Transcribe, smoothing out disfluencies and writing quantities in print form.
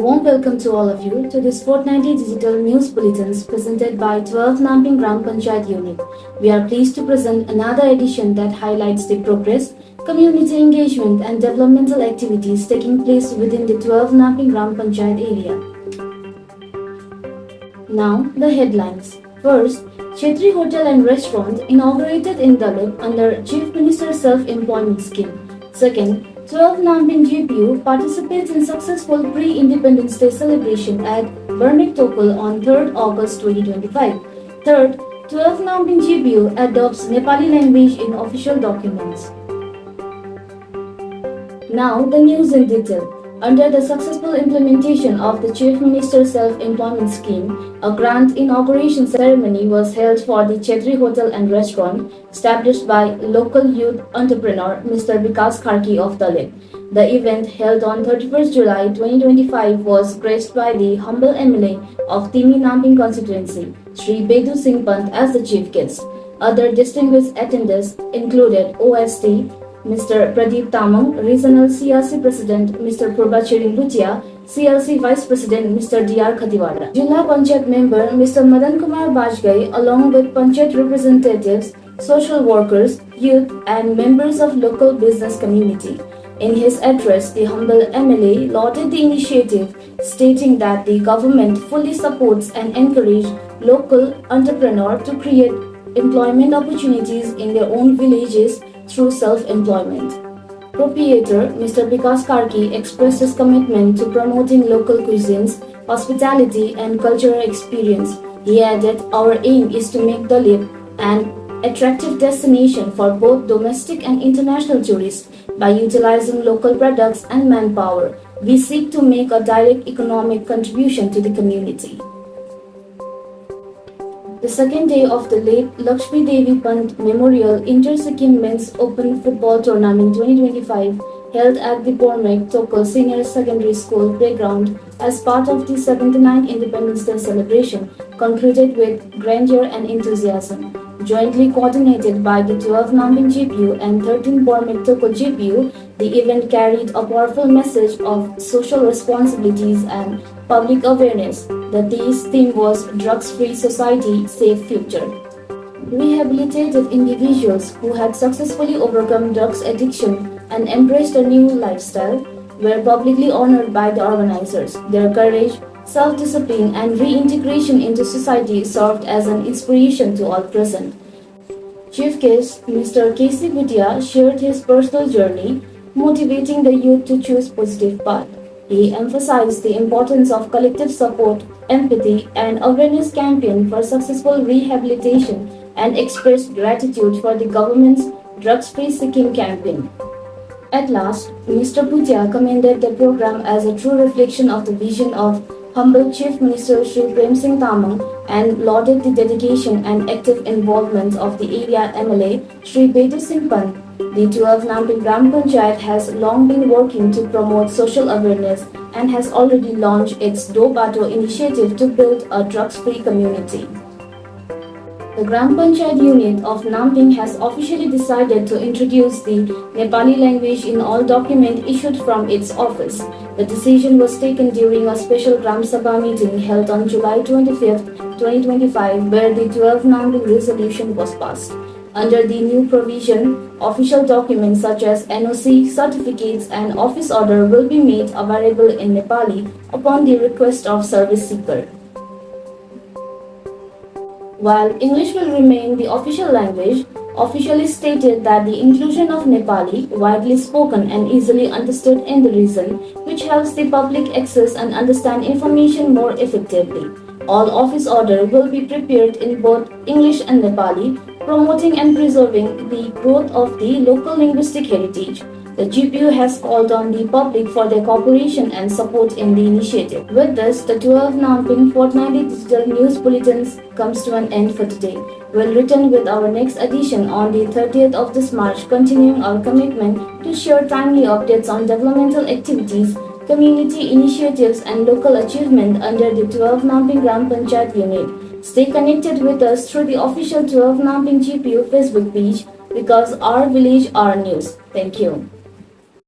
warm welcome to all of you to this fortnightly digital news bulletins presented by 12 Namping Gram Panchayat Unit. We are pleased to present another edition that highlights the progress, community engagement and developmental activities taking place within the 12 Namping Gram Panchayat area. Now, the headlines. First, Chetri Hotel and Restaurant inaugurated in Dalit under Chief Minister Self-Employment Scheme. Second, 12 Namping GPU participates in successful pre-Independence Day celebration at Burmik Tokul on 3rd August 2025. Third, 12 Namping GPU adopts Nepali language in official documents. Now, the news in detail. Under the successful implementation of the Chief Minister's Self-Employment Scheme, a grand inauguration ceremony was held for the Chetri Hotel and Restaurant, established by local youth entrepreneur Mr. Vikas Kharki of Dalit. The event, held on 31st July 2025, was graced by the humble MLA of Timi Namping constituency, Sri Bedu Singh Pant, as the chief guest. Other distinguished attendees included OST, Mr. Pradeep Tamang, Regional CLC President Mr. Purbachiring Bhutia, CLC Vice President Mr. D.R. Khatiwada, Jilla Panchayat Member Mr. Madan Kumar Bajgai, along with Panchayat representatives, social workers, youth and members of local business community. In his address, the humble MLA lauded the initiative, stating that the government fully supports and encourages local entrepreneurs to create employment opportunities in their own villages through self-employment. Proprietor Mr. Vikas Karki expressed his commitment to promoting local cuisines, hospitality and cultural experience. He added, "Our aim is to make Dalit an attractive destination for both domestic and international tourists. By utilizing local products and manpower, we seek to make a direct economic contribution to the community." The second day of the late Lakshmi Devi Pant Memorial Inter-Sikkim Men's Open Football Tournament 2025 held at the Burmik Tokul Senior Secondary School playground as part of the 79th Independence Day celebration concluded with grandeur and enthusiasm. Jointly coordinated by the 12 Namping GPU and 13 Burmik Tokul GPU, the event carried a powerful message of social responsibilities and public awareness. The day's theme was Drugs-Free Society, Safe Future. Rehabilitated individuals who had successfully overcome drugs addiction and embraced a new lifestyle were publicly honored by the organizers. Their courage, self-discipline and reintegration into society served as an inspiration to all present. Chief guest Mr. K.C. Bhutia shared his personal journey, motivating the youth to choose positive path. He emphasized the importance of collective support, empathy and awareness campaign for successful rehabilitation and expressed gratitude for the government's Drugs-Free Sikkim campaign. At last, Mr. Bhutia commended the program as a true reflection of the vision of humble Chief Minister Sri Prem Singh Tamang and lauded the dedication and active involvement of the area MLA Sri Bedu Singh Pant. The 12 Namping Gram Panchayat has long been working to promote social awareness and has already launched its Do Bato initiative to build a drugs-free community. The Gram Panchayat unit of Namping has officially decided to introduce the Nepali language in all documents issued from its office. The decision was taken during a special Gram Sabha meeting held on July 25, 2025, where the 12 Namping resolution was passed. Under the new provision, official documents such as NOC, certificates and office order will be made available in Nepali upon the request of service seeker. While English will remain the official language, officially stated that the inclusion of Nepali, widely spoken and easily understood in the region, which helps the public access and understand information more effectively. All office order will be prepared in both English and Nepali, promoting and preserving the growth of the local linguistic heritage. The GPU has called on the public for their cooperation and support in the initiative. With this, the 12 Namping fortnightly digital news bulletins comes to an end for today. We'll return with our next edition on the 30th of this March, continuing our commitment to share timely updates on developmental activities, community initiatives and local achievement under the 12 Namping Gram Panchayat unit. Stay connected with us through the official 12 Namping GPU Facebook page, because our village, our news. Thank you.